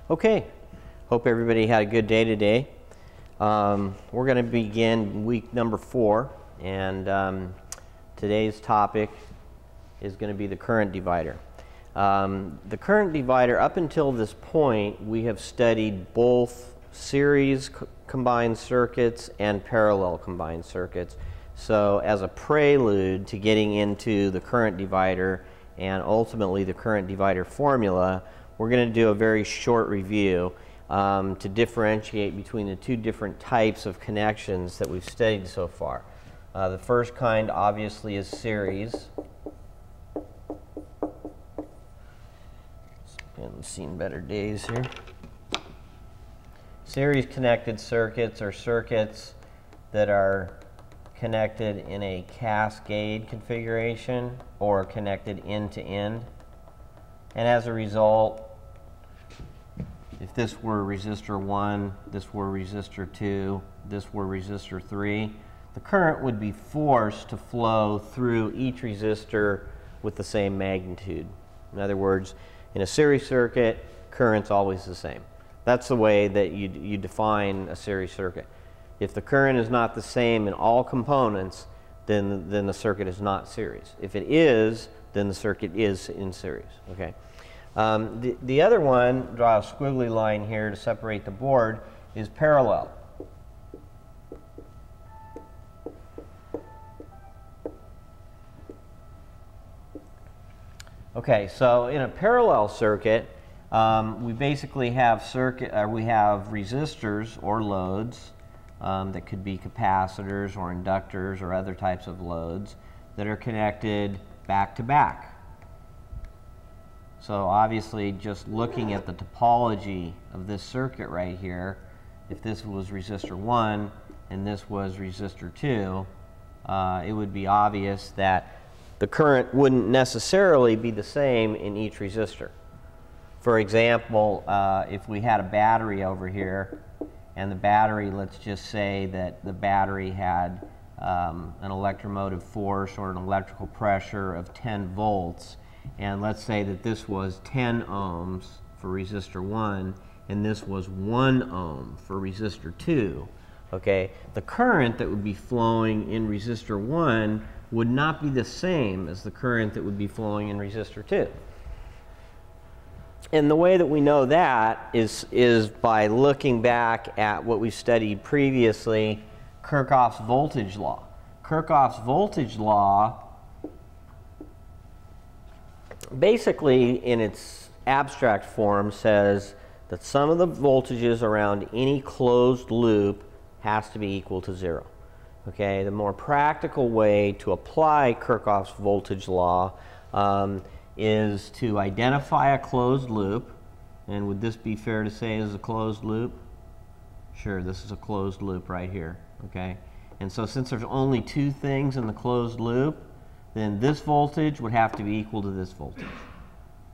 Okay, hope everybody had a good day today. We're going to begin week number 4, and today's topic is going to be the current divider. The current divider, up until this point, we have studied both series combined circuits and parallel combined circuits. So as a prelude to getting into the current divider and ultimately the current divider formula, we're going to do a very short review to differentiate between the two different types of connections that we've studied so far. The first kind obviously is series. Haven't seen better days here. Series connected circuits are circuits that are connected in a cascade configuration or connected end to end. And as a result, if this were resistor 1, this were resistor 2, this were resistor 3, the current would be forced to flow through each resistor with the same magnitude. In other words, in a series circuit, current's always the same. That's the way that you define a series circuit. If the current is not the same in all components, then the circuit is not series. If it is, then the circuit is in series. Okay. The other one, draw a squiggly line here to separate the board, is parallel. Okay, so in a parallel circuit, we basically have resistors or loads that could be capacitors or inductors or other types of loads that are connected back to back. So obviously, just looking at the topology of this circuit right here, if this was resistor 1 and this was resistor 2, it would be obvious that the current wouldn't necessarily be the same in each resistor. For example, if we had a battery over here, and the battery, let's just say that the battery had an electromotive force or an electrical pressure of 10 volts, and let's say that this was 10 ohms for resistor 1, and this was 1 ohm for resistor 2, okay? The current that would be flowing in resistor 1 would not be the same as the current that would be flowing in resistor 2. And the way that we know that is by looking back at what we studied previously, Kirchhoff's voltage law. Kirchhoff's voltage law basically, in its abstract form, says that sum of the voltages around any closed loop has to be equal to 0. Okay, the more practical way to apply Kirchhoff's voltage law is to identify a closed loop. And would this be fair to say is a closed loop? Sure, this is a closed loop right here. Okay, and so since there's only two things in the closed loop, then this voltage would have to be equal to this voltage.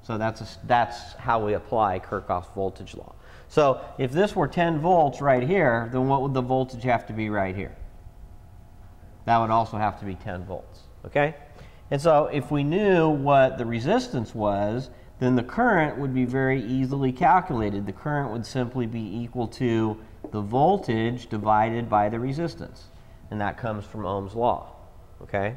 So that's how we apply Kirchhoff's voltage law. So if this were 10 volts right here, then what would the voltage have to be right here? That would also have to be 10 volts. Okay? And so if we knew what the resistance was, then the current would be very easily calculated. The current would simply be equal to the voltage divided by the resistance. And that comes from Ohm's law. Okay?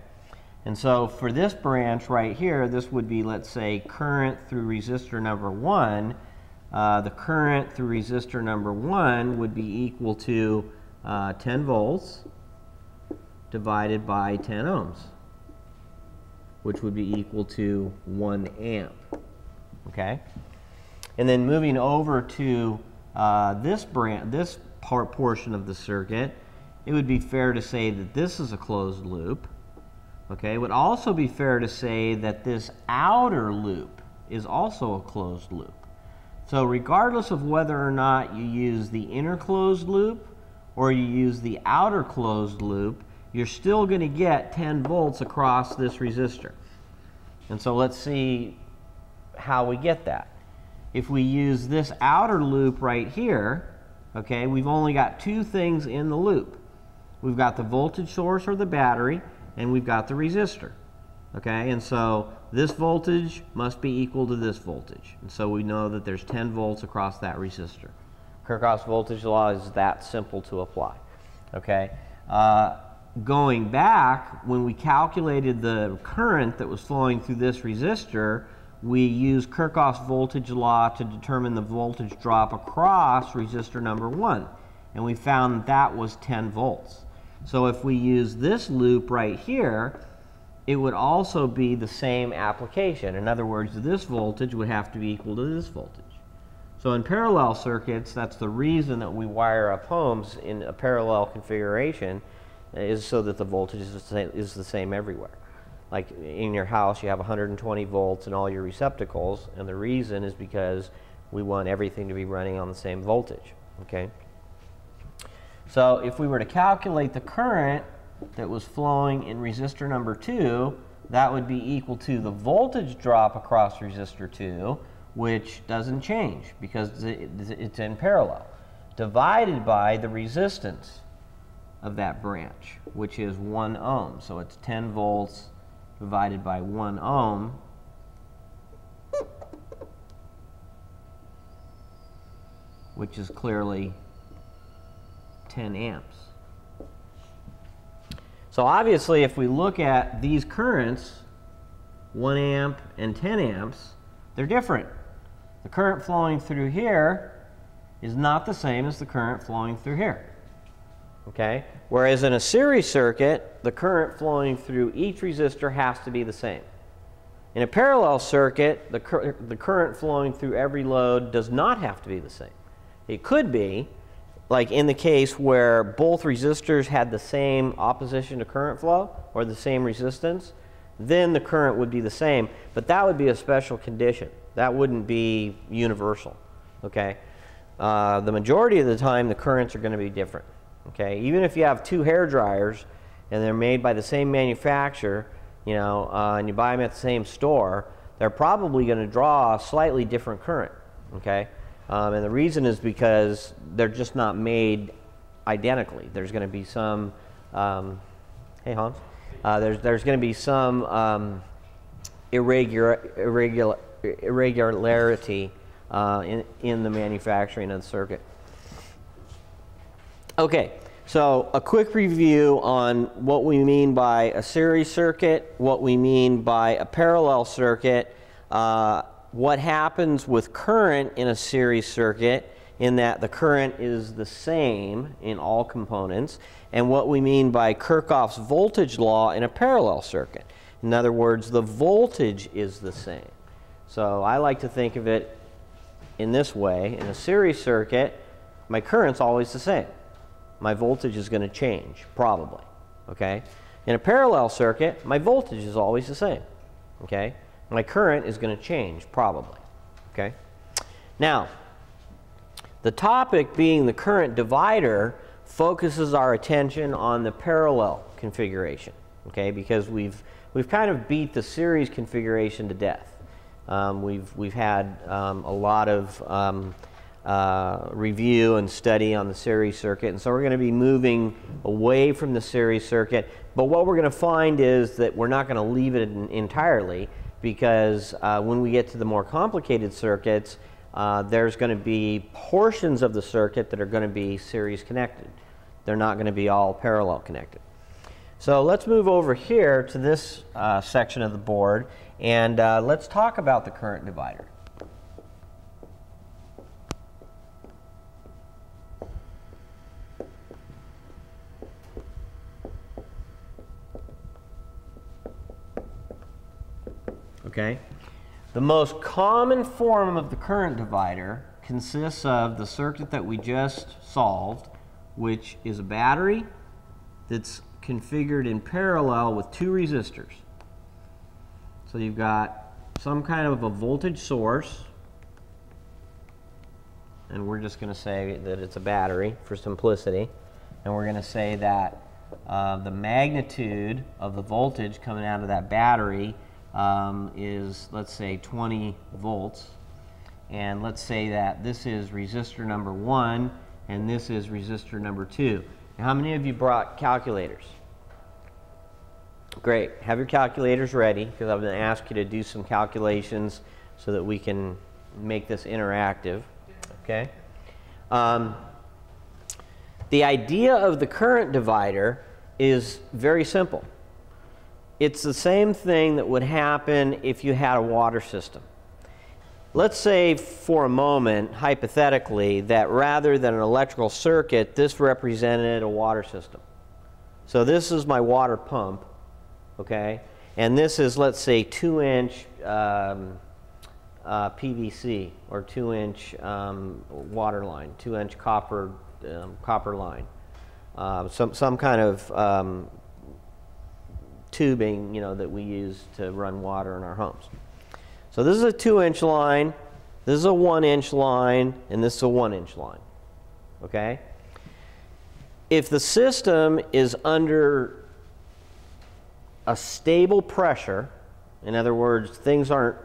And so for this branch right here, this would be, let's say, current through resistor number 1. The current through resistor number 1 would be equal to 10 volts divided by 10 ohms, which would be equal to 1 amp. Okay? And then moving over to this portion of the circuit, it would be fair to say that this is a closed loop. Okay, it would also be fair to say that this outer loop is also a closed loop. So regardless of whether or not you use the inner closed loop or you use the outer closed loop, you're still going to get 10 volts across this resistor. And so let's see how we get that. If we use this outer loop right here, okay, we've only got two things in the loop. We've got the voltage source or the battery, and we've got the resistor. Okay, and so this voltage must be equal to this voltage. And so we know that there's 10 volts across that resistor. Kirchhoff's voltage law is that simple to apply. Okay, going back, when we calculated the current that was flowing through this resistor, we used Kirchhoff's voltage law to determine the voltage drop across resistor number 1. And we found that that was 10 volts. So if we use this loop right here, it would also be the same application. In other words, this voltage would have to be equal to this voltage. So in parallel circuits, that's the reason that we wire up homes in a parallel configuration, is so that the voltage is the same everywhere. Like in your house, you have 120 volts in all your receptacles, and the reason is because we want everything to be running on the same voltage. Okay? So if we were to calculate the current that was flowing in resistor number 2, that would be equal to the voltage drop across resistor 2, which doesn't change because it's in parallel, divided by the resistance of that branch, which is 1 ohm. So it's 10 volts divided by 1 ohm, which is clearly 10 amps. So obviously, if we look at these currents, 1 amp and 10 amps, they're different. The current flowing through here is not the same as the current flowing through here. Okay? Whereas in a series circuit, the current flowing through each resistor has to be the same. In a parallel circuit, the current flowing through every load does not have to be the same. It could be, like in the case where both resistors had the same opposition to current flow or the same resistance, then the current would be the same, but that would be a special condition. That wouldn't be universal. Okay? The majority of the time, the currents are going to be different. Okay? Even if you have 2 hair dryers and they're made by the same manufacturer, you know, and you buy them at the same store, they're probably going to draw a slightly different current. Okay? And the reason is because they're just not made identically. There's going to be some, hey Hans, there's going to be some irregularity in the manufacturing of the circuit. Okay, so a quick review on what we mean by a series circuit, what we mean by a parallel circuit, what happens with current in a series circuit, in that the current is the same in all components, and what we mean by Kirchhoff's voltage law in a parallel circuit. In other words, the voltage is the same. So I like to think of it in this way. In a series circuit, my current's always the same. My voltage is going to change, probably. Okay? In a parallel circuit, my voltage is always the same. Okay? My current is going to change, probably. Okay? Now, the topic being the current divider focuses our attention on the parallel configuration. Okay? Because we've kind of beat the series configuration to death. We've had a lot of review and study on the series circuit, and so we're going to be moving away from the series circuit. But what we're going to find is that we're not going to leave it entirely, because when we get to the more complicated circuits, there's going to be portions of the circuit that are going to be series connected. They're not going to be all parallel connected. So let's move over here to this section of the board, and let's talk about the current divider. Okay? The most common form of the current divider consists of the circuit that we just solved, which is a battery that's configured in parallel with 2 resistors. So you've got some kind of a voltage source, and we're just going to say that it's a battery for simplicity, and we're going to say that the magnitude of the voltage coming out of that battery is, let's say, 20 volts, and let's say that this is resistor number 1 and this is resistor number 2. Now, how many of you brought calculators? Great. Have your calculators ready, because I'm going to ask you to do some calculations so that we can make this interactive. Okay? The idea of the current divider is very simple. It's the same thing that would happen if you had a water system. Let's say for a moment, hypothetically, that rather than an electrical circuit, this represented a water system. So this is my water pump, okay? And this is, let's say, 2-inch PVC, or 2-inch water line, 2-inch copper line. Some kind of tubing, you know, that we use to run water in our homes. So this is a 2-inch line, this is a 1-inch line, and this is a 1-inch line. Okay? If the system is under a stable pressure, in other words, things aren't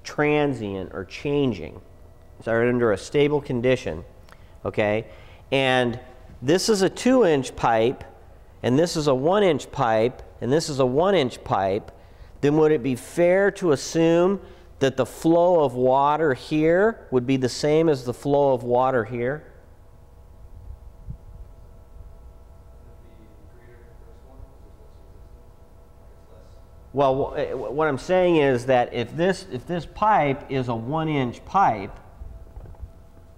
transient or changing, they're under a stable condition, okay? And this is a 2-inch pipe, and this is a 1-inch pipe, and this is a 1-inch pipe, then would it be fair to assume that the flow of water here would be the same as the flow of water here? Well, what I'm saying is that if this pipe is a 1-inch pipe,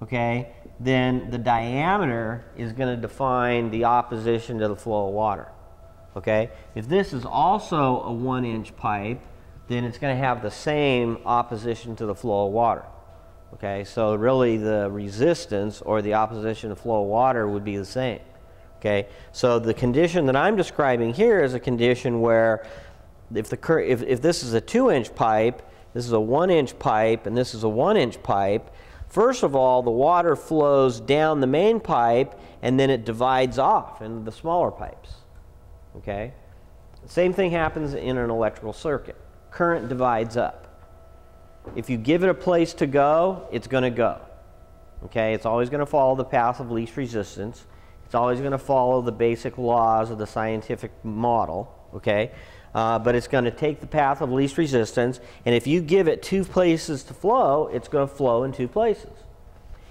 okay, then the diameter is going to define the opposition to the flow of water. Okay? If this is also a 1-inch pipe, then it's going to have the same opposition to the flow of water. Okay? So really the resistance or the opposition to flow of water would be the same. Okay? So the condition that I'm describing here is a condition where if this is a 2-inch pipe, this is a 1-inch pipe, and this is a 1-inch pipe, first of all, the water flows down the main pipe, and then it divides off into the smaller pipes. Okay? The same thing happens in an electrical circuit. Current divides up. If you give it a place to go, it's going to go. Okay? It's always going to follow the path of least resistance. It's always going to follow the basic laws of the scientific model. Okay? But it's going to take the path of least resistance, and if you give it 2 places to flow, it's going to flow in 2 places.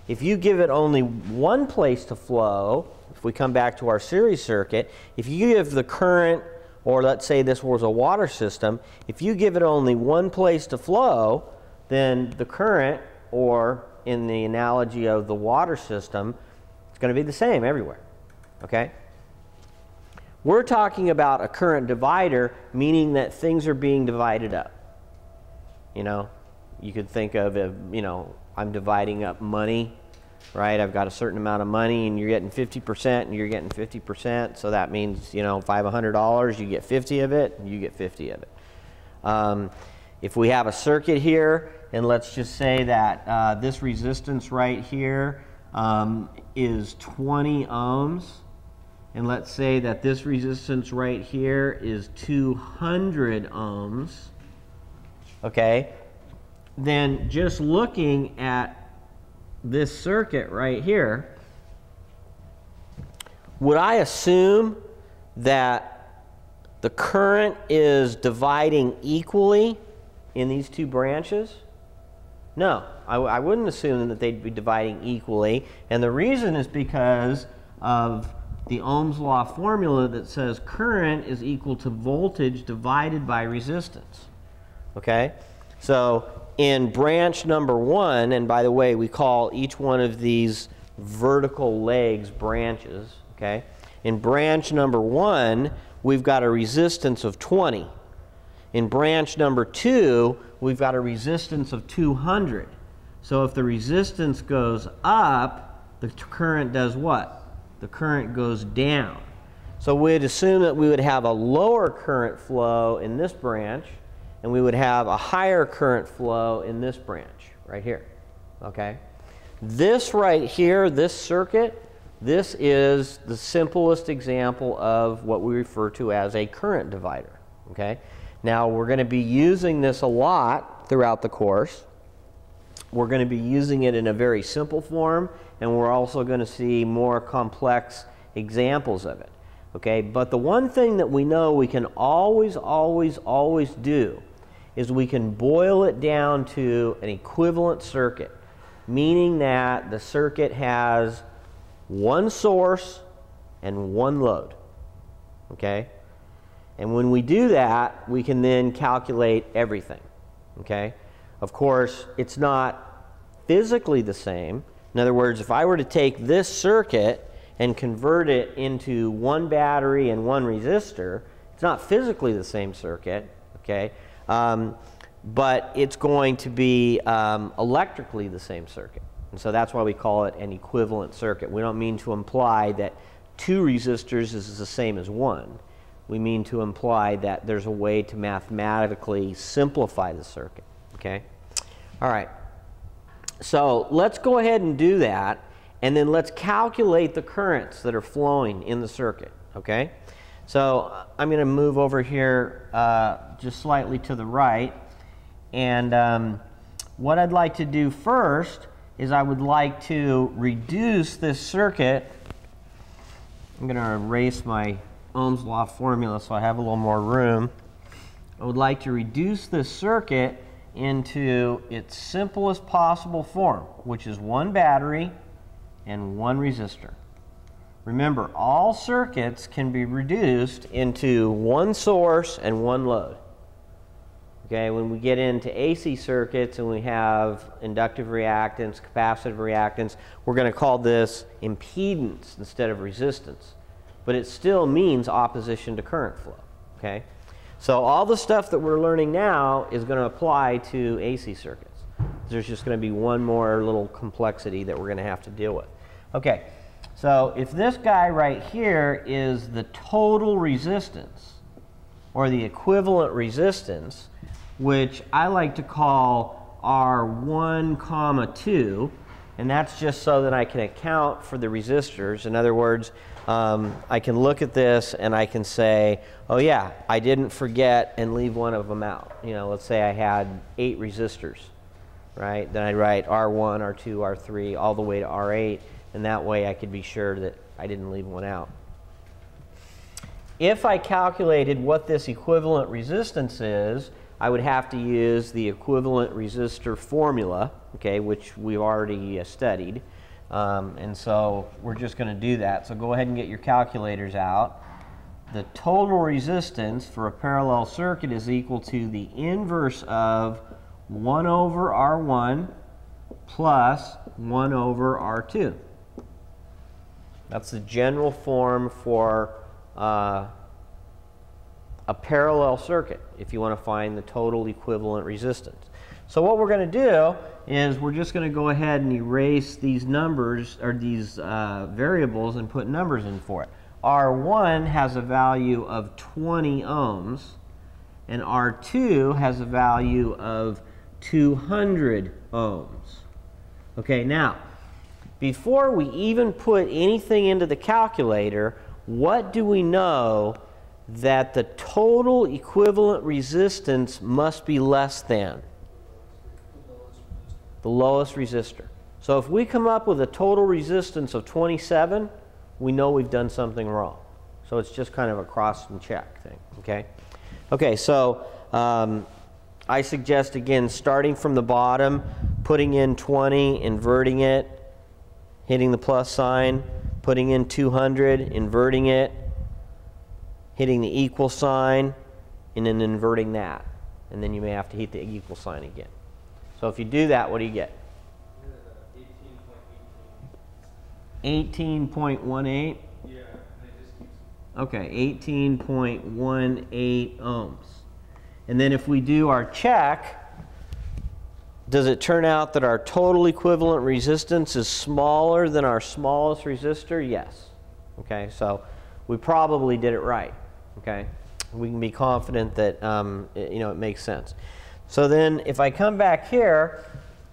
If you give it only 1 place to flow, if we come back to our series circuit, if you give the current, or let's say this was a water system, if you give it only 1 place to flow, then the current, or in the analogy of the water system, it's going to be the same everywhere. Okay? We're talking about a current divider, meaning that things are being divided up. You know, you could think of, you know, I'm dividing up money, right? I've got a certain amount of money, and you're getting 50%, and you're getting 50%. So that means, you know, if I have $100, you get 50 of it, and you get 50 of it. If we have a circuit here, and let's just say that this resistance right here is 20 ohms, and let's say that this resistance right here is 200 ohms, okay, then just looking at this circuit right here, would I assume that the current is dividing equally in these 2 branches? No, I wouldn't assume that they'd be dividing equally, and the reason is because of the Ohm's law formula that says current is equal to voltage divided by resistance. Okay? So in branch number 1, and by the way, we call each one of these vertical legs branches. Okay? In branch number 1, we've got a resistance of 20. In branch number 2, we've got a resistance of 200. So if the resistance goes up, the current does what? The current goes down. So we'd assume that we would have a lower current flow in this branch, and we would have a higher current flow in this branch, right here. Okay? This right here, this circuit, this is the simplest example of what we refer to as a current divider. Okay? Now, we're going to be using this a lot throughout the course. We're going to be using it in a very simple form, and we're also going to see more complex examples of it. Okay, but the one thing that we know we can always do is we can boil it down to an equivalent circuit, meaning that the circuit has one source and one load. Okay? And when we do that, we can then calculate everything. Okay? Of course, it's not physically the same. In other words, if I were to take this circuit and convert it into one battery and one resistor, it's not physically the same circuit, okay? But it's going to be electrically the same circuit. And so that's why we call it an equivalent circuit. We don't mean to imply that two resistors is the same as one. We mean to imply that there's a way to mathematically simplify the circuit, okay? All right. So let's go ahead and do that, and then let's calculate the currents that are flowing in the circuit, okay? So I'm going to move over here just slightly to the right, and what I'd like to do first is I would like to reduce this circuit. I'm going to erase my Ohm's law formula so I have a little more room. I would like to reduce this circuit into its simplest possible form, which is one battery and one resistor. Remember, all circuits can be reduced into one source and one load. Okay, when we get into AC circuits and we have inductive reactance, capacitive reactance, we're going to call this impedance instead of resistance. But it still means opposition to current flow. Okay? So all the stuff that we're learning now is going to apply to AC circuits. There's just going to be one more little complexity that we're going to have to deal with. Okay, so if this guy right here is the total resistance, or the equivalent resistance, which I like to call R1, 2, and that's just so that I can account for the resistors. In other words, I can look at this and I can say, oh yeah, I didn't forget and leave one of them out. You know, let's say I had 8 resistors, right? Then I'd write R1, R2, R3, all the way to R8, and that way I could be sure that I didn't leave one out. If I calculated what this equivalent resistance is, I would have to use the equivalent resistor formula, okay, which we've already studied. And so we're just going to do that. So go ahead and get your calculators out. The total resistance for a parallel circuit is equal to the inverse of 1 over R1 plus 1 over R2. That's the general form for a parallel circuit if you want to find the total equivalent resistance. So what we're going to do is we're just going to go ahead and erase these numbers, or these variables, and put numbers in for it. R1 has a value of 20 ohms, and R2 has a value of 200 ohms. Okay, now, before we even put anything into the calculator, what do we know that the total equivalent resistance must be less than? The lowest resistor. So if we come up with a total resistance of 27, we know we've done something wrong. So it's just kind of a cross and check thing, okay? Okay, so I suggest, again, starting from the bottom, putting in 20, inverting it, hitting the plus sign, putting in 200, inverting it, hitting the equal sign, and then inverting that. And then you may have to hit the equal sign again. So if you do that, what do you get? 18.18? Yeah. Okay, 18.18 ohms. And then if we do our check, does it turn out that our total equivalent resistance is smaller than our smallest resistor? Yes. Okay, so we probably did it right. Okay, we can be confident that it makes sense. So then if I come back here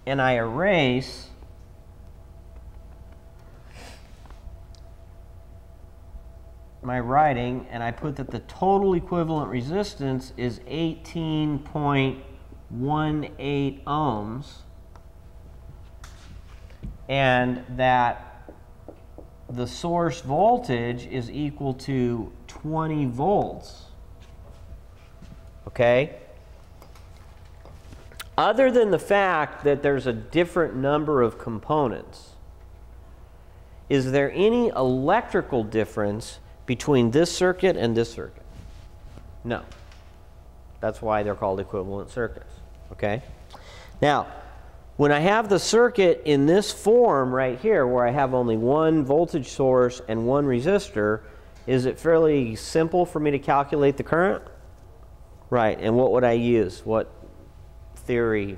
and I erase my writing and I put that the total equivalent resistance is 18.18 ohms, and that the source voltage is equal to 20 volts. Okay? Other than the fact that there's a different number of components, is there any electrical difference between this circuit and this circuit? No. That's why they're called equivalent circuits. Okay? Now, when I have the circuit in this form right here, where I have only one voltage source and one resistor, is it fairly simple for me to calculate the current? Right, and what would I use? What theory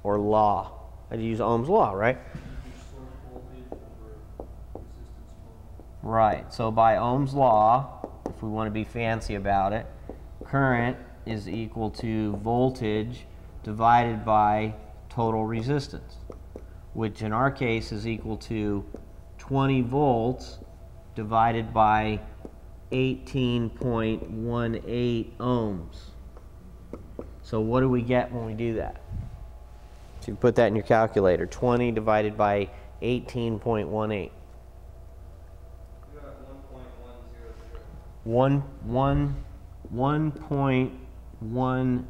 or law? I'd use Ohm's law, right? Right, so by Ohm's law, if we want to be fancy about it, current is equal to voltage divided by total resistance, which in our case is equal to 20 volts divided by 18.18 ohms. So what do we get when we do that? So you put that in your calculator. 20 divided by 18.18. 1.1.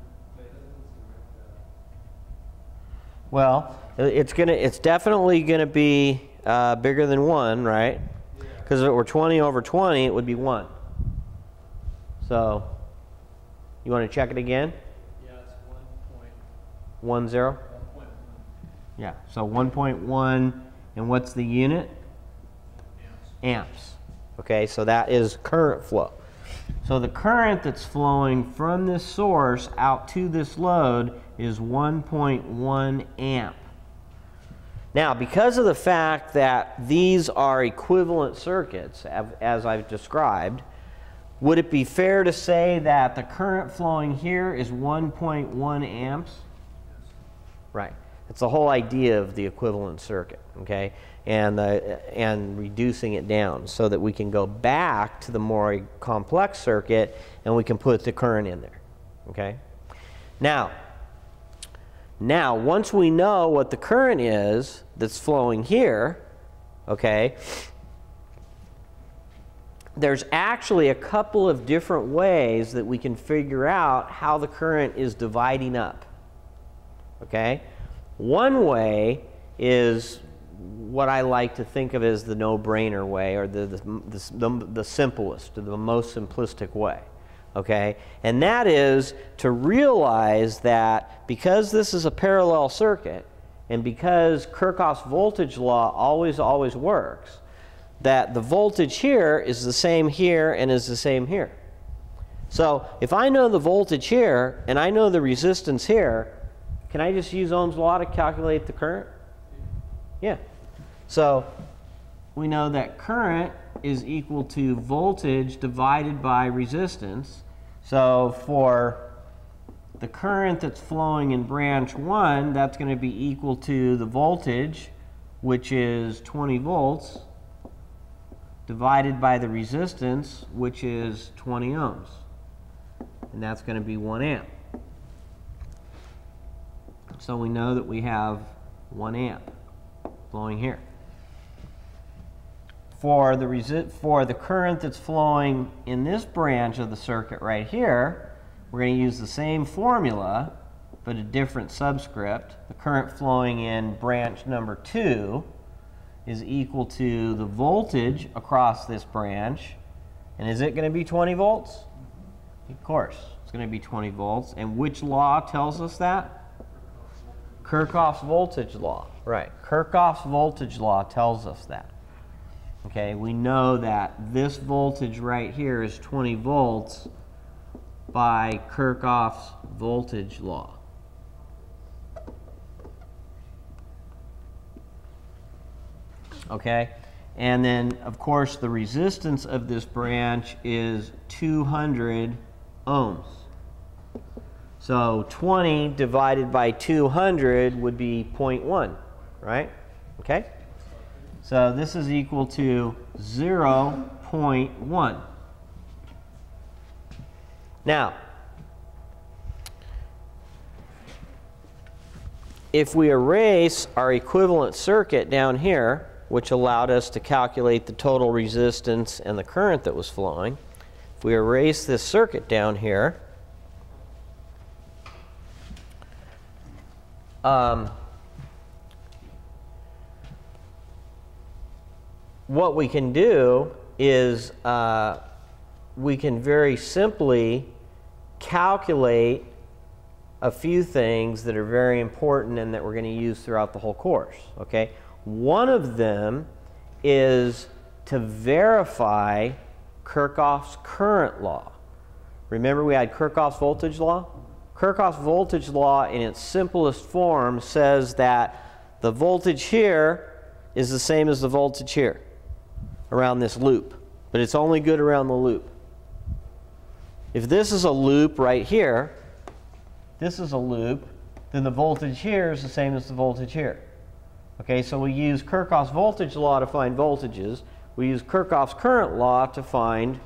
Well, it's definitely gonna be bigger than 1, right? Because if it were 20 over 20, it would be 1. So, you want to check it again? Yeah, it's 1.10. 1.1. Yeah. So 1.1, and what's the unit? Amps. Okay, so that is current flow. So the current that's flowing from this source out to this load is 1.1 amp. Now, because of the fact that these are equivalent circuits, as I've described, would it be fair to say that the current flowing here is 1.1 amps? Right. It's the whole idea of the equivalent circuit, okay? And reducing it down so that we can go back to the more complex circuit and we can put the current in there, okay? Now, once we know what the current is that's flowing here, okay, there's actually a couple of different ways that we can figure out how the current is dividing up, okay? One way is what I like to think of as the no-brainer way, or the simplest, or the most simplistic way, okay? And that is to realize that because this is a parallel circuit, and because Kirchhoff's voltage law always works, that the voltage here is the same here and is the same here. So if I know the voltage here and I know the resistance here, can I just use Ohm's law to calculate the current? Yeah. So we know that current is equal to voltage divided by resistance. So for the current that's flowing in branch 1, that's going to be equal to the voltage, which is 20 volts, divided by the resistance, which is 20 ohms. And that's going to be 1 amp. So we know that we have 1 amp flowing here. For the current that's flowing in this branch of the circuit right here, we're going to use the same formula, but a different subscript. The current flowing in branch number 2 is equal to the voltage across this branch. And is it going to be 20 volts? Of course, it's going to be 20 volts. And which law tells us that? Kirchhoff's voltage law. Right. Kirchhoff's voltage law tells us that. Okay, we know that this voltage right here is 20 volts by Kirchhoff's voltage law. Okay, and then of course the resistance of this branch is 200 ohms. So 20 divided by 200 would be 0.1, right? Okay? So this is equal to 0.1. Now, if we erase our equivalent circuit down here, which allowed us to calculate the total resistance and the current that was flowing. If we erase this circuit down here, what we can do is we can very simply calculate a few things that are very important and that we're going to use throughout the whole course. Okay? One of them is to verify Kirchhoff's current law. Remember we had Kirchhoff's voltage law? Kirchhoff's voltage law in its simplest form says that the voltage here is the same as the voltage here around this loop, but it's only good around the loop. If this is a loop right here, this is a loop, then the voltage here is the same as the voltage here. Okay, so we use Kirchhoff's voltage law to find voltages. We use Kirchhoff's current law to find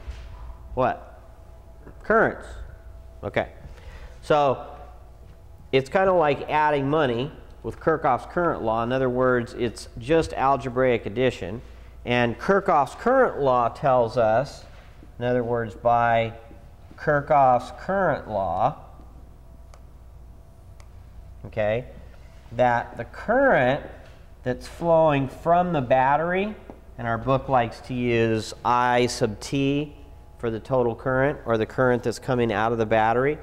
what? Currents. Okay. So it's kind of like adding money with Kirchhoff's current law. In other words, it's just algebraic addition. And Kirchhoff's current law tells us, in other words, by Kirchhoff's current law, okay, that the current that's flowing from the battery, and our book likes to use I sub t for the total current, or the current that's coming out of the battery.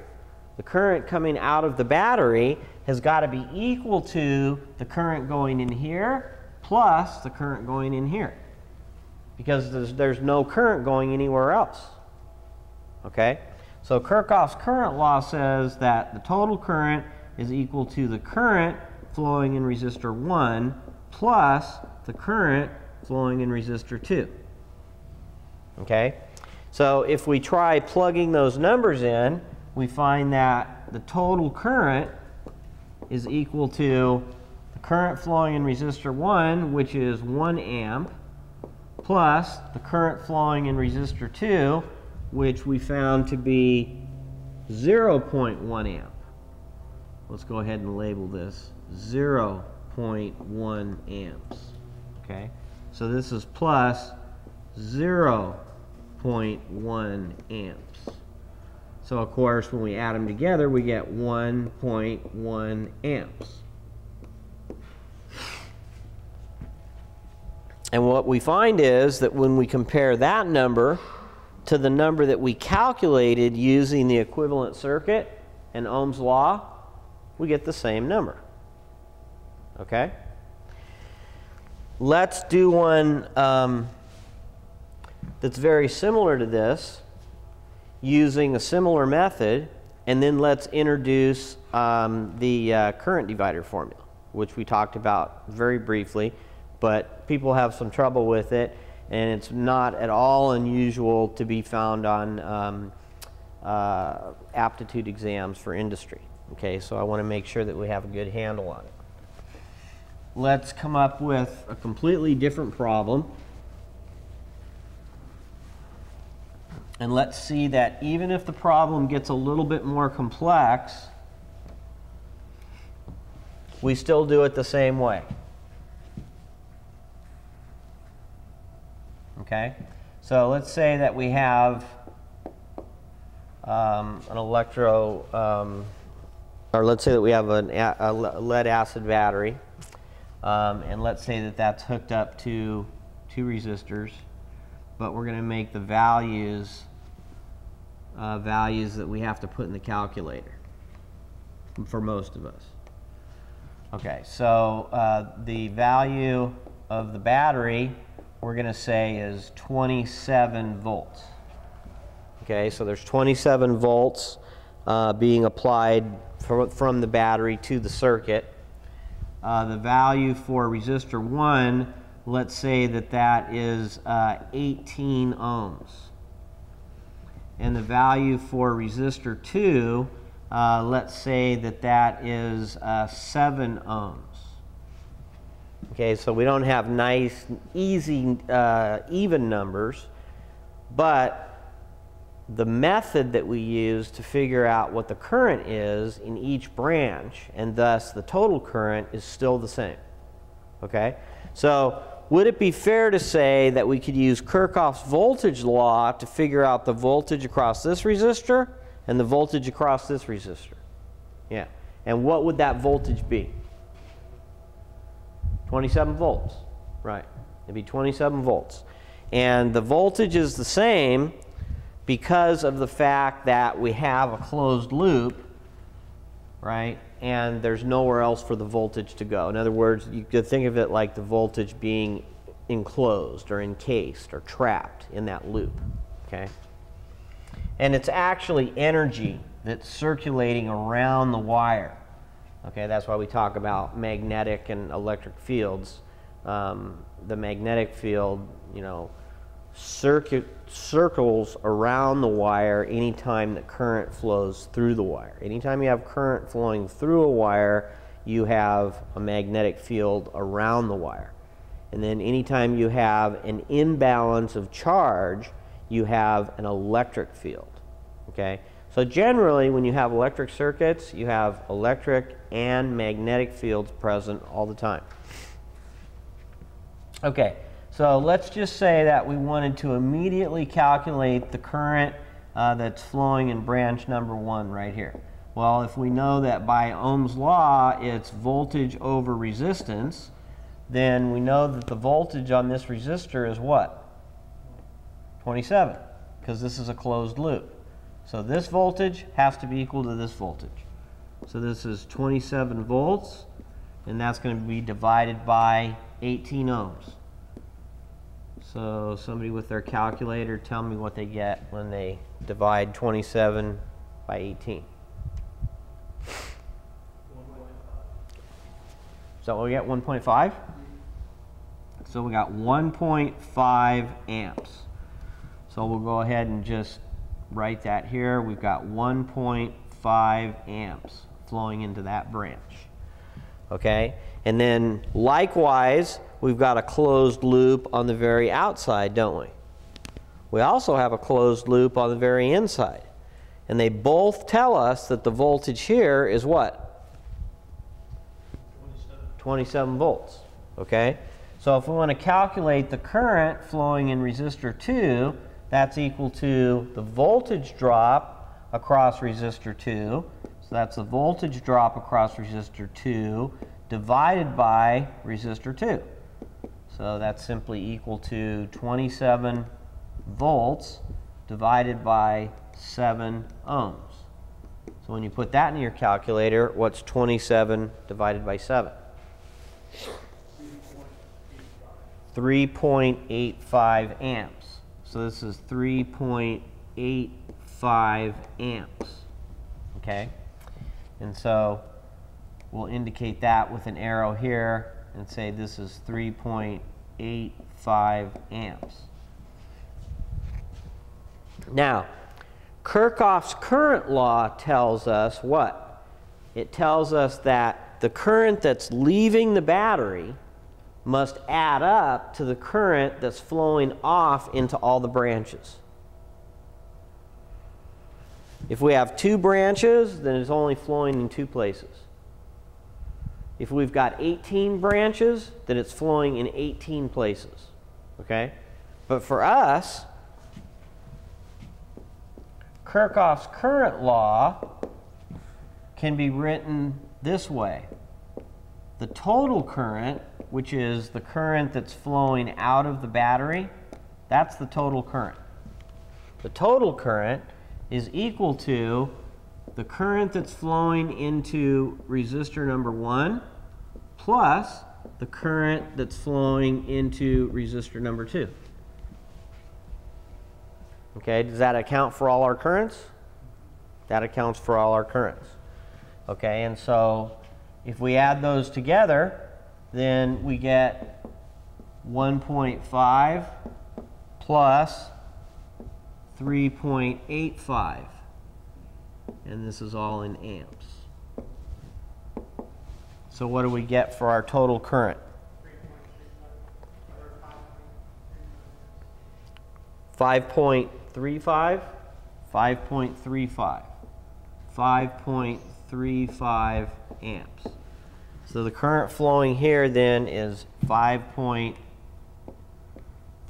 The current coming out of the battery has got to be equal to the current going in here plus the current going in here, because there's no current going anywhere else. Okay? So Kirchhoff's current law says that the total current is equal to the current flowing in resistor 1 plus the current flowing in resistor 2. Okay? So if we try plugging those numbers in, we find that the total current is equal to the current flowing in resistor 1, which is 1 amp, plus the current flowing in resistor 2, which we found to be 0.1 amp. Let's go ahead and label this 0.1 amps. Okay, so this is plus 0.1 amps. So of course, when we add them together, we get 1.1 amps. And what we find is that when we compare that number to the number that we calculated using the equivalent circuit and Ohm's law, we get the same number. Okay? Let's do one that's very similar to this using a similar method, and then let's introduce the current divider formula, which we talked about very briefly, but people have some trouble with it, and it's not at all unusual to be found on aptitude exams for industry. Okay, so I want to make sure that we have a good handle on it. Let's come up with a completely different problem. And let's see that even if the problem gets a little bit more complex, we still do it the same way. Okay? So let's say that we have an or let's say that we have a lead acid battery, and let's say that that's hooked up to 2 resistors, but we're going to make the values that we have to put in the calculator for most of us. Okay, so the value of the battery we're going to say is 27 volts. Okay, so there's 27 volts being applied from the battery to the circuit. The value for resistor 1, let's say that that is 18 ohms. And the value for resistor 2, let's say that that is 7 ohms. Okay, so we don't have nice, easy, even numbers, but the method that we use to figure out what the current is in each branch, and thus the total current, is still the same. Okay, so would it be fair to say that we could use Kirchhoff's voltage law to figure out the voltage across this resistor and the voltage across this resistor? Yeah. And what would that voltage be? 27 volts. Right. It'd be 27 volts. And the voltage is the same because of the fact that we have a closed loop, right? And there's nowhere else for the voltage to go. In other words, you could think of it like the voltage being enclosed or encased or trapped in that loop, okay? And it's actually energy that's circulating around the wire, okay? That's why we talk about magnetic and electric fields. The magnetic field, you know, circles around the wire anytime that current flows through the wire. Anytime you have current flowing through a wire, you have a magnetic field around the wire. And then anytime you have an imbalance of charge, you have an electric field. Okay? So generally, when you have electric circuits, you have electric and magnetic fields present all the time. Okay. So let's just say that we wanted to immediately calculate the current that's flowing in branch number 1 right here. Well, if we know that by Ohm's law it's voltage over resistance, then we know that the voltage on this resistor is what? 27, because this is a closed loop. So this voltage has to be equal to this voltage. So this is 27 volts, and that's going to be divided by 18 ohms. So somebody with their calculator, tell me what they get when they divide 27 by 18. Is that what we get, 1.5? So we got 1.5 amps. So we'll go ahead and just write that here. We've got 1.5 amps flowing into that branch. Okay? And then likewise, we've got a closed loop on the very outside, don't we? We also have a closed loop on the very inside. And they both tell us that the voltage here is what? 27 volts. Okay? So if we want to calculate the current flowing in resistor 2, that's equal to the voltage drop across resistor 2. So that's the voltage drop across resistor 2 divided by resistor 2. So that's simply equal to 27 volts divided by 7 ohms. So when you put that in your calculator, what's 27 divided by 7? 3.85 amps. So this is 3.85 amps. Okay? And so we'll indicate that with an arrow here and say this is 3.85 amps. Now, Kirchhoff's current law tells us what? It tells us that the current that's leaving the battery must add up to the current that's flowing off into all the branches. If we have 2 branches, then it's only flowing in 2 places. If we've got 18 branches, then it's flowing in 18 places. Okay? But for us, Kirchhoff's current law can be written this way. The total current, which is the current that's flowing out of the battery, that's the total current. The total current is equal to the current that's flowing into resistor number 1 plus the current that's flowing into resistor number 2. Okay, does that account for all our currents? That accounts for all our currents. Okay, and so if we add those together, then we get 1.5 plus 3.85. And this is all in amps. So what do we get for our total current? 5.35? 5.35. 5.35 amps. So the current flowing here then is 5.35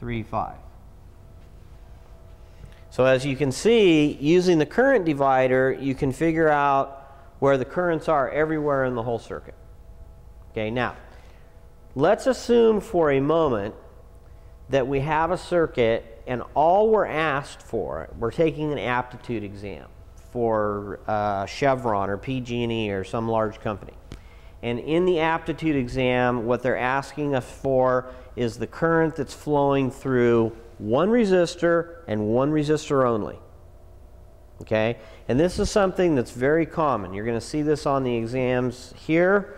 0.35. So as you can see, using the current divider, you can figure out where the currents are everywhere in the whole circuit. Okay, now, let's assume for a moment that we have a circuit and all we're asked for, we're taking an aptitude exam for Chevron or PG&E or some large company. And in the aptitude exam, what they're asking us for is the current that's flowing through one resistor and one resistor only. Okay? And this is something that's very common. You're going to see this on the exams here.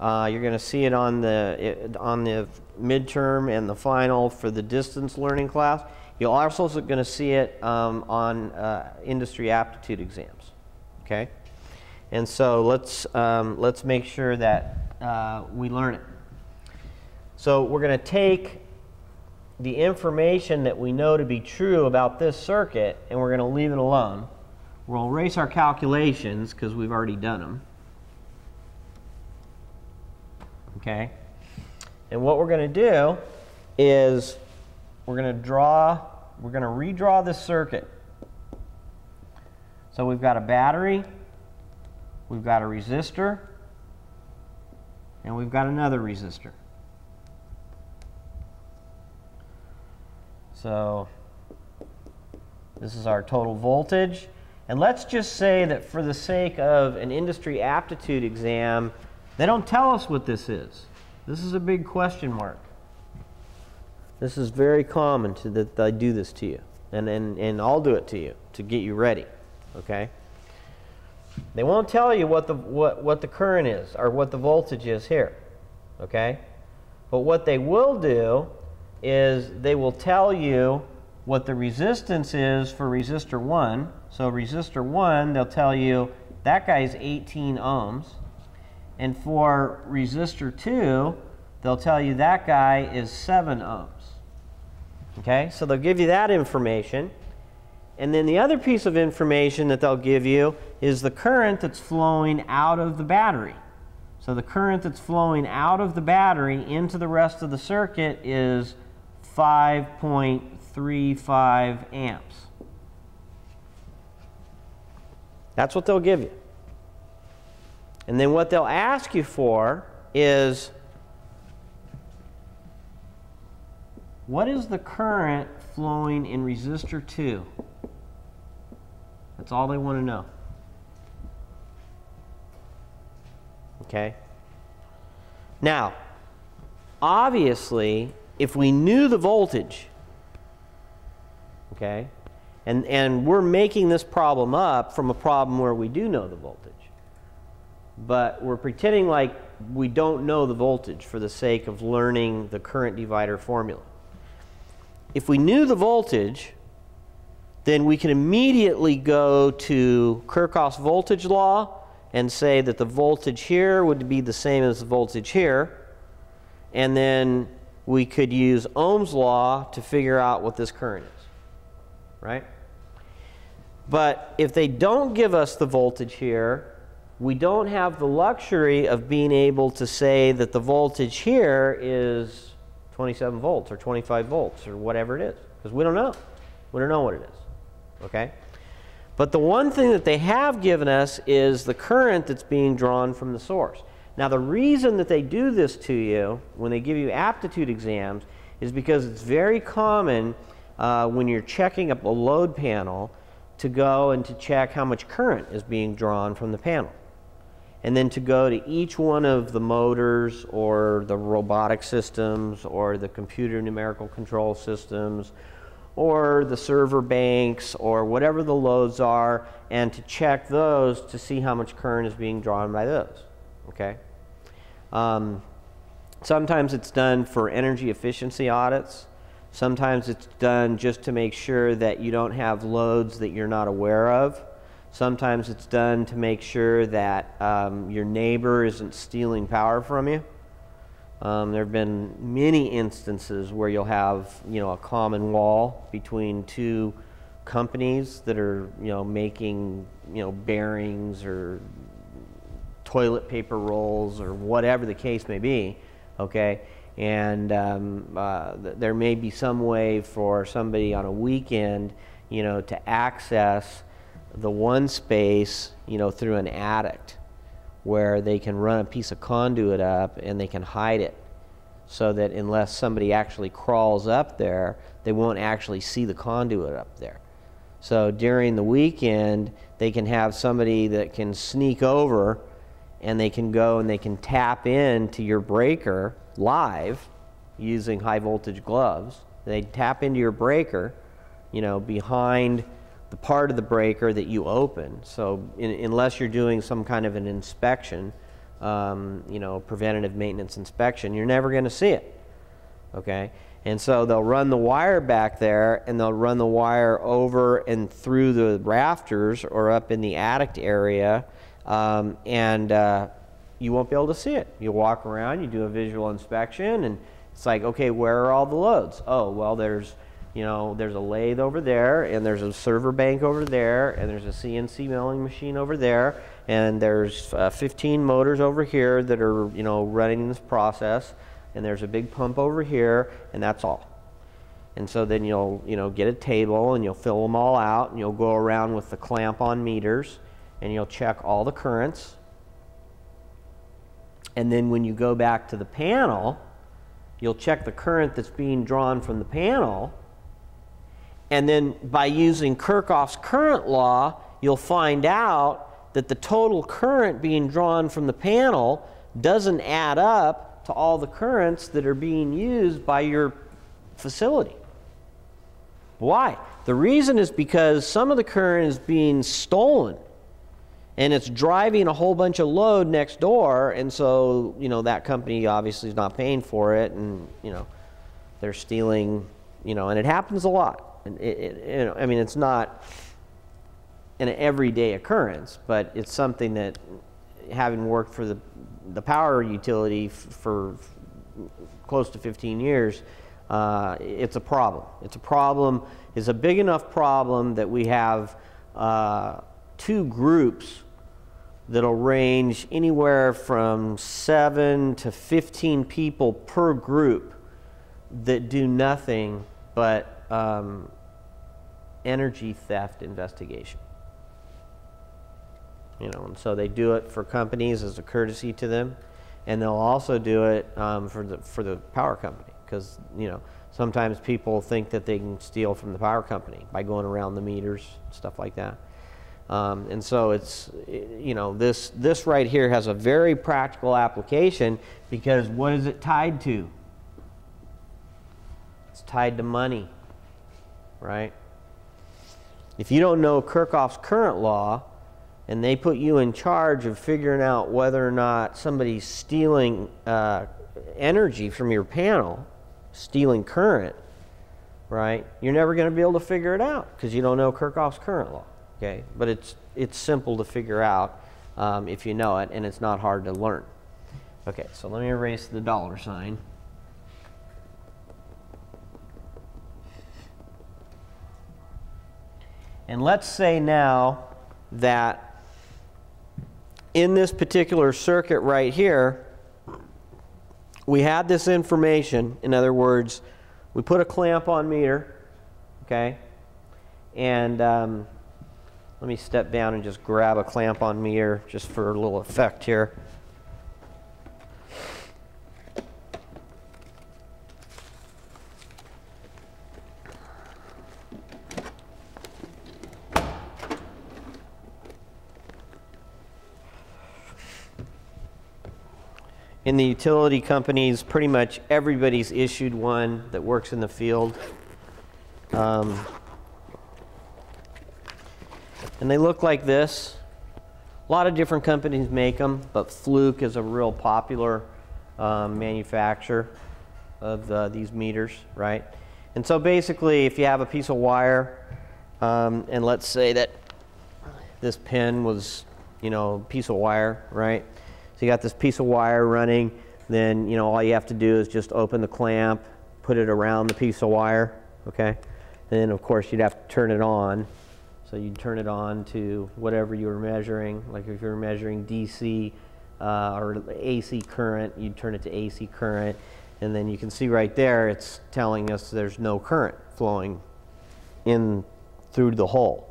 You're going to see it on the midterm and the final for the distance learning class. You're also going to see it on industry aptitude exams. Okay? And so let's make sure that we learn it. So we're going to take the information that we know to be true about this circuit, and we're going to leave it alone. We'll erase our calculations because we've already done them. Okay? And what we're going to do is we're going to redraw this circuit. So we've got a battery, we've got a resistor, and we've got another resistor. So this is our total voltage. And let's just say that for the sake of an industry aptitude exam, they don't tell us what this is. This is a big question mark. This is very common that they do this to you. And I'll do it to you to get you ready. Okay? They won't tell you what the current is or what the voltage is here. Okay? But what they will do is they will tell you what the resistance is for resistor 1. So resistor 1, they'll tell you that guy's 18 ohms. And for resistor 2, they'll tell you that guy is 7 ohms. Okay, so they'll give you that information. And then the other piece of information that they'll give you is the current that's flowing out of the battery. So the current that's flowing out of the battery into the rest of the circuit is 5.35 amps. That's what they'll give you. And then what they'll ask you for is, what is the current flowing in resistor 2? That's all they want to know. Okay? Now, obviously, if we knew the voltage, okay, and we're making this problem up from a problem where we do know the voltage, but we're pretending like we don't know the voltage for the sake of learning the current divider formula. If we knew the voltage, then we can immediately go to Kirchhoff's voltage law and say that the voltage here would be the same as the voltage here, and then we could use Ohm's law to figure out what this current is, right? But if they don't give us the voltage here, we don't have the luxury of being able to say that the voltage here is 27 volts or 25 volts or whatever it is, because we don't know. We don't know what it is, okay? But the one thing that they have given us is the current that's being drawn from the source. Now, the reason that they do this to you when they give you aptitude exams is because it's very common when you're checking up a load panel to go and to check how much current is being drawn from the panel. And then to go to each one of the motors or the robotic systems or the computer numerical control systems or the server banks or whatever the loads are, and to check those to see how much current is being drawn by those. Okay? Sometimes it's done for energy efficiency audits. Sometimes it's done just to make sure that you don't have loads that you're not aware of. Sometimes it's done to make sure that your neighbor isn't stealing power from you. There have been many instances where you'll have, a common wall between two companies that are, making, bearings or toilet paper rolls or whatever the case may be, okay? And there may be some way for somebody on a weekend, you know, to access the one space, you know, through an attic, where they can run a piece of conduit up and they can hide it, so that unless somebody actually crawls up there, they won't actually see the conduit up there. So during the weekend, they can have somebody that can sneak over, and they can go and they can tap into your breaker live using high voltage gloves. They tap into your breaker, you know, behind the part of the breaker that you open. So unless you're doing some kind of an inspection, you know, preventative maintenance inspection, you're never going to see it. Okay? And so they'll run the wire back there, and they'll run the wire over and through the rafters or up in the attic area, and you won't be able to see it. You walk around, you do a visual inspection, and it's like, okay, where are all the loads? Oh, well, there's, you know, there's a lathe over there, and there's a server bank over there, and there's a CNC milling machine over there, and there's 15 motors over here that are, you know, running this process, and there's a big pump over here, and that's all. And so then you'll, you know, get a table, and you'll fill them all out, and you'll go around with the clamp on meters, and you'll check all the currents. And then when you go back to the panel, you'll check the current that's being drawn from the panel, and then by using Kirchhoff's current law, you'll find out that the total current being drawn from the panel doesn't add up to all the currents that are being used by your facility. Why? The reason is because some of the current is being stolen, and it's driving a whole bunch of load next door, and so, you know, that company obviously is not paying for it, and, you know, they're stealing, you know, and it happens a lot. And you know, I mean, it's not an everyday occurrence, but it's something that, having worked for the power utility for close to 15 years, it's a problem. It's a problem. It's a big enough problem that we have two groups that'll range anywhere from 7 to 15 people per group that do nothing but energy theft investigation. You know, and so they do it for companies as a courtesy to them, and they'll also do it for the power company, because, you know, sometimes people think that they can steal from the power company by going around the meters, stuff like that. And so it's, you know, this right here has a very practical application, because what is it tied to? It's tied to money, right? If you don't know Kirchhoff's current law, and they put you in charge of figuring out whether or not somebody's stealing energy from your panel, stealing current, right? You're never going to be able to figure it out because you don't know Kirchhoff's current law, okay? But it's simple to figure out if you know it, and it's not hard to learn. Okay, so let me erase the dollar sign. And let's say now that in this particular circuit right here, we had this information. In other words, we put a clamp on meter, okay? And let me step down and just grab a clamp on meter just for a little effect here. In the utility companies, pretty much everybody's issued one that works in the field. And they look like this. A lot of different companies make them, but Fluke is a real popular manufacturer of these meters, right? And so basically, if you have a piece of wire, and let's say that this pin was, you know, a piece of wire, right? So you got this piece of wire running, then, you know, all you have to do is just open the clamp, put it around the piece of wire, okay? And then, of course, you'd have to turn it on. So you'd turn it on to whatever you were measuring. Like if you were measuring DC or AC current, you'd turn it to AC current. And then you can see right there, it's telling us there's no current flowing in through the hole.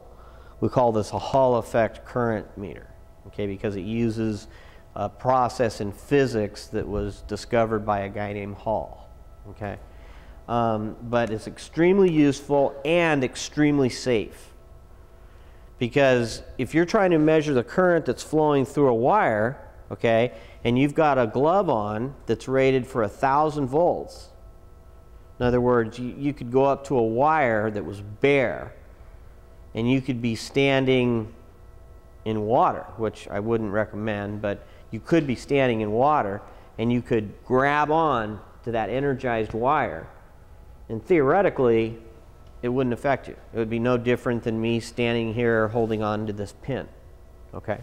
We call this a Hall effect current meter, okay, because it uses a process in physics that was discovered by a guy named Hall, okay. But it's extremely useful and extremely safe, because if you're trying to measure the current that's flowing through a wire, okay, and you've got a glove on that's rated for 1,000 volts. In other words, you could go up to a wire that was bare, and you could be standing in water, which I wouldn't recommend, but you could be standing in water, and you could grab on to that energized wire, and theoretically, it wouldn't affect you. It would be no different than me standing here holding on to this pin, okay?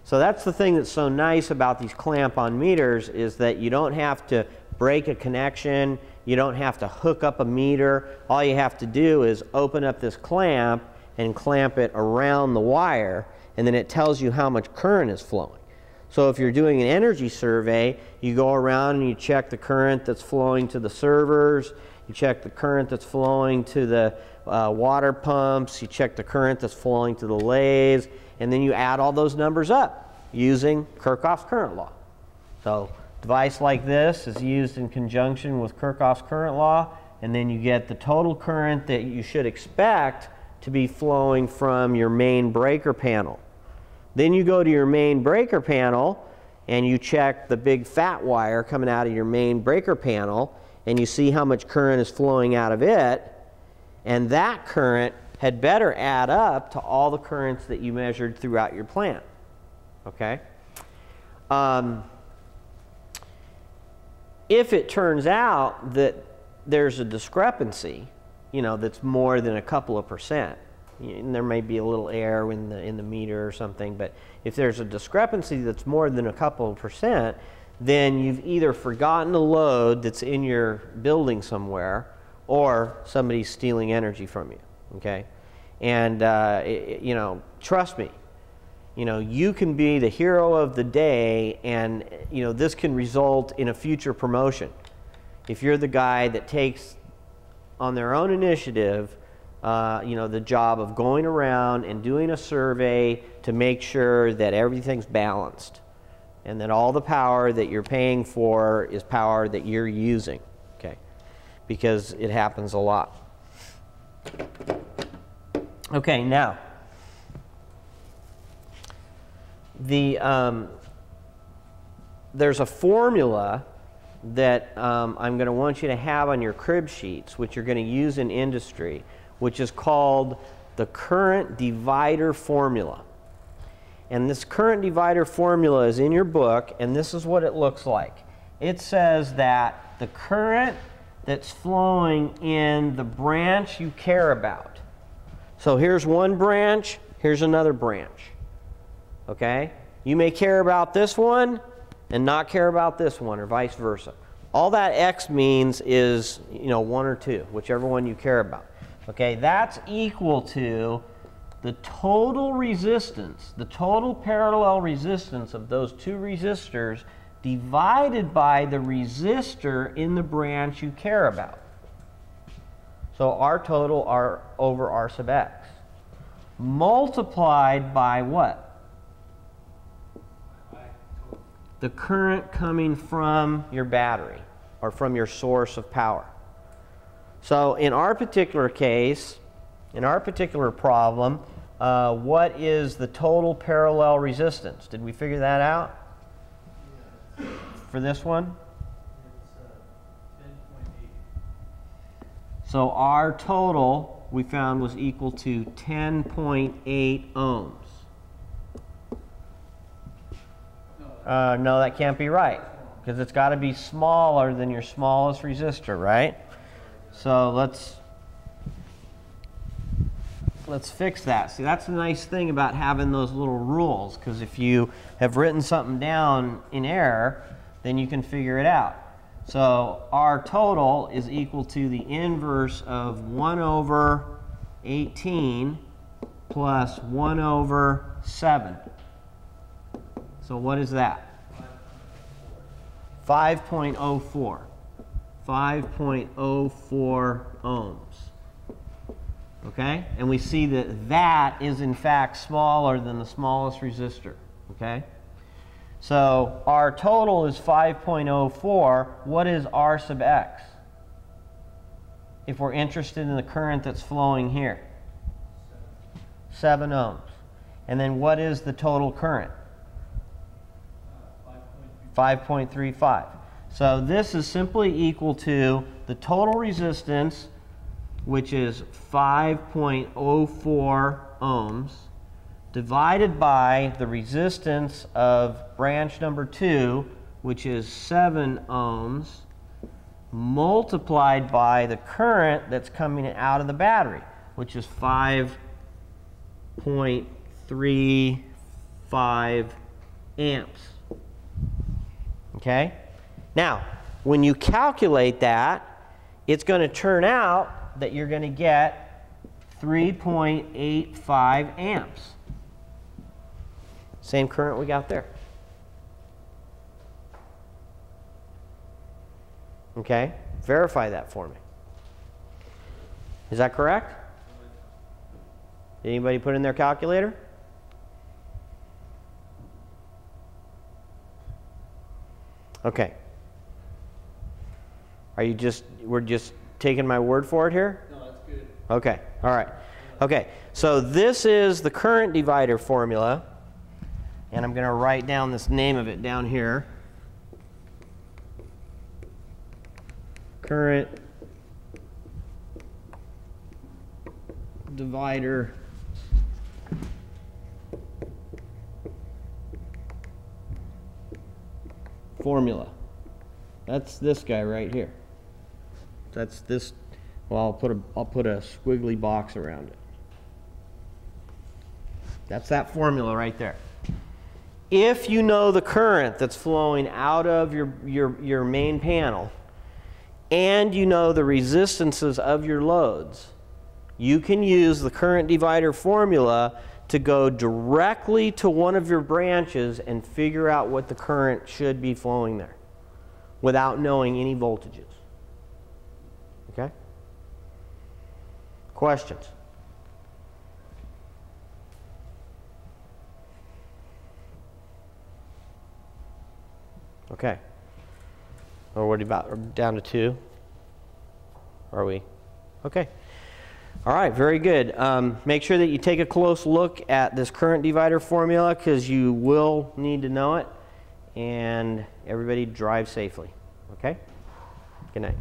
So that's the thing that's so nice about these clamp-on meters, is that you don't have to break a connection, you don't have to hook up a meter. All you have to do is open up this clamp and clamp it around the wire, and then it tells you how much current is flowing. So if you're doing an energy survey, you go around and you check the current that's flowing to the servers, you check the current that's flowing to the water pumps, you check the current that's flowing to the lathes, and then you add all those numbers up using Kirchhoff's current law. So a device like this is used in conjunction with Kirchhoff's current law, and then you get the total current that you should expect to be flowing from your main breaker panel. Then you go to your main breaker panel and you check the big fat wire coming out of your main breaker panel, and you see how much current is flowing out of it, and that current had better add up to all the currents that you measured throughout your plant, okay? If it turns out that there's a discrepancy, you know, that's more than a couple of percent, and there may be a little error in the meter or something, but if there's a discrepancy that's more than a couple of percent, then you've either forgotten a load that's in your building somewhere, or somebody's stealing energy from you, okay? And, you know, trust me, you know, you can be the hero of the day, and, you know, this can result in a future promotion. If you're the guy that takes on their own initiative, you know, the job of going around and doing a survey to make sure that everything's balanced and that all the power that you're paying for is power that you're using, okay? Because it happens a lot. Okay, now, there's a formula that I'm going to want you to have on your crib sheets, which you're going to use in industry, which is called the current divider formula. And this current divider formula is in your book, and this is what it looks like. It says that the current that's flowing in the branch you care about. So here's one branch, here's another branch. Okay? You may care about this one and not care about this one, or vice versa. All that X means is, you know, 1 or 2, whichever one you care about. Okay, that's equal to the total resistance, the total parallel resistance of those 2 resistors divided by the resistor in the branch you care about. So R total R over R sub X. Multiplied by what? The current coming from your battery or from your source of power. So in our particular case, in our particular problem, what is the total parallel resistance? Did we figure that out? Yes. For this one? It's 10.8. So our total we found was equal to 10.8 ohms. No, that can't be right, because it's got to be smaller than your smallest resistor, right? So let's fix that. See, that's the nice thing about having those little rules, because if you have written something down in error, then you can figure it out. So our total is equal to the inverse of 1 over 18 plus 1 over 7. So what is that? 5.04. 5.04 ohms. Okay? And we see that that is in fact smaller than the smallest resistor. Okay? So our total is 5.04. What is R sub x? If we're interested in the current that's flowing here. 7 ohms. And then what is the total current? 5.35. So this is simply equal to the total resistance, which is 5.04 ohms, divided by the resistance of branch number 2, which is 7 ohms, multiplied by the current that's coming out of the battery, which is 5.35 amps. Okay? Now, when you calculate that, it's going to turn out that you're going to get 3.85 amps. Same current we got there. Okay? Verify that for me. Is that correct? Did anybody put in their calculator? Okay. We're just taking my word for it here? No, that's good. Okay, all right. Okay, so this is the current divider formula, and I'm going to write down this name of it down here. Current divider formula. That's this guy right here. That's this. Well, I'll put a squiggly box around it. That's that formula right there. If you know the current that's flowing out of your main panel, and you know the resistances of your loads, you can use the current divider formula to go directly to one of your branches and figure out what the current should be flowing there without knowing any voltages. Okay? Questions? Okay. Or what about, we're down to 2? Are we? Okay. All right, very good. Make sure that you take a close look at this current divider formula because you will need to know it. And everybody drive safely. Okay? Good night.